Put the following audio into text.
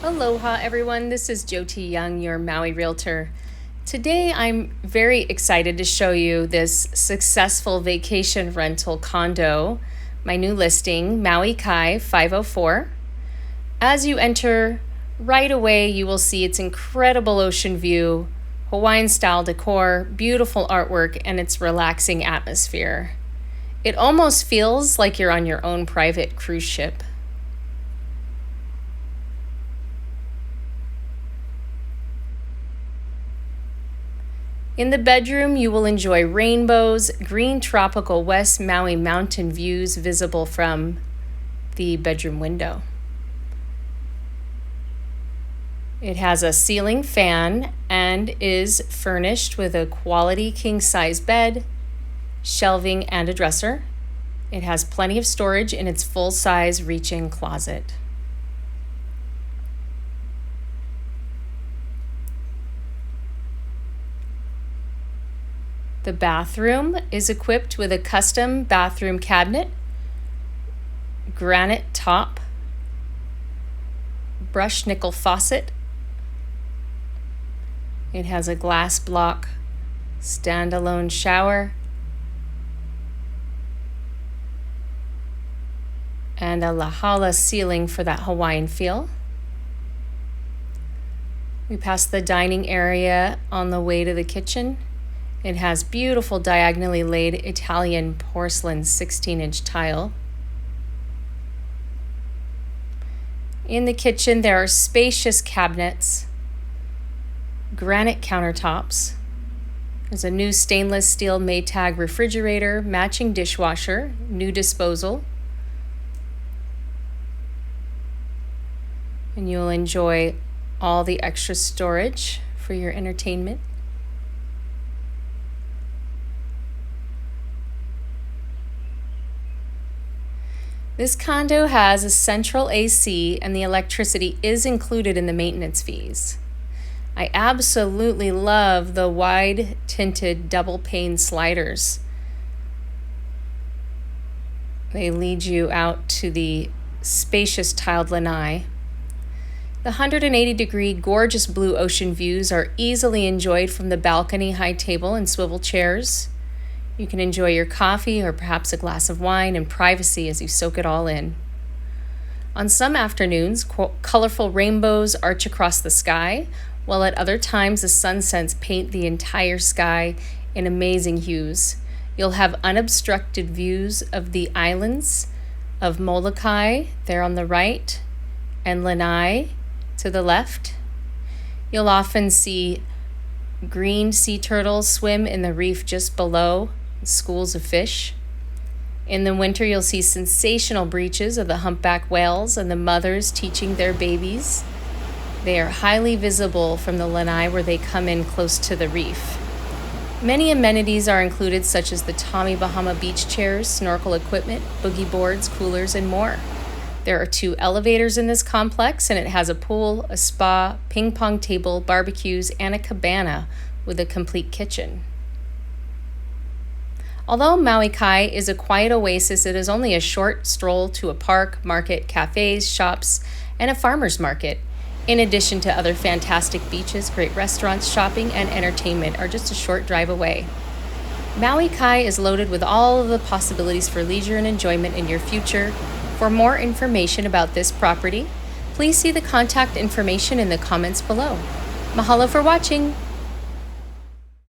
Aloha everyone, this is Jyoti Young, your Maui Realtor. Today I'm very excited to show you this successful vacation rental condo, my new listing, Maui Kai 504. As you enter, right away you will see its incredible ocean view, Hawaiian style decor, beautiful artwork, and its relaxing atmosphere. It almost feels like you're on your own private cruise ship. In the bedroom, you will enjoy rainbows, green tropical West Maui mountain views visible from the bedroom window. It has a ceiling fan and is furnished with a quality king-size bed, shelving, and a dresser. It has plenty of storage in its full-size reach-in closet. The bathroom is equipped with a custom bathroom cabinet, granite top, brushed nickel faucet. It has a glass block standalone shower and a lauhala ceiling for that Hawaiian feel. We pass the dining area on the way to the kitchen. It has beautiful diagonally laid Italian porcelain 16-inch tile. In the kitchen, there are spacious cabinets, granite countertops. There's a new stainless steel Maytag refrigerator, matching dishwasher, new disposal. And you'll enjoy all the extra storage for your entertainment. This condo has a central AC and the electricity is included in the maintenance fees. I absolutely love the wide tinted double pane sliders. They lead you out to the spacious tiled lanai. The 180-degree gorgeous blue ocean views are easily enjoyed from the balcony high table and swivel chairs. You can enjoy your coffee or perhaps a glass of wine in privacy as you soak it all in. On some afternoons, colorful rainbows arch across the sky, while at other times the sunsets paint the entire sky in amazing hues. You'll have unobstructed views of the islands of Molokai there on the right and Lanai to the left. You'll often see green sea turtles swim in the reef just below, schools of fish. In the winter, you'll see sensational breaches of the humpback whales and the mothers teaching their babies. They are highly visible from the lanai where they come in close to the reef. Many amenities are included, such as the Tommy Bahama beach chairs, snorkel equipment, boogie boards, coolers, and more. There are 2 elevators in this complex, and it has a pool, a spa, ping pong table, barbecues, and a cabana with a complete kitchen. Although Maui Kai is a quiet oasis, it is only a short stroll to a park, market, cafes, shops, and a farmer's market. In addition to other fantastic beaches, great restaurants, shopping, and entertainment are just a short drive away. Maui Kai is loaded with all of the possibilities for leisure and enjoyment in your future. For more information about this property, please see the contact information in the comments below. Mahalo for watching!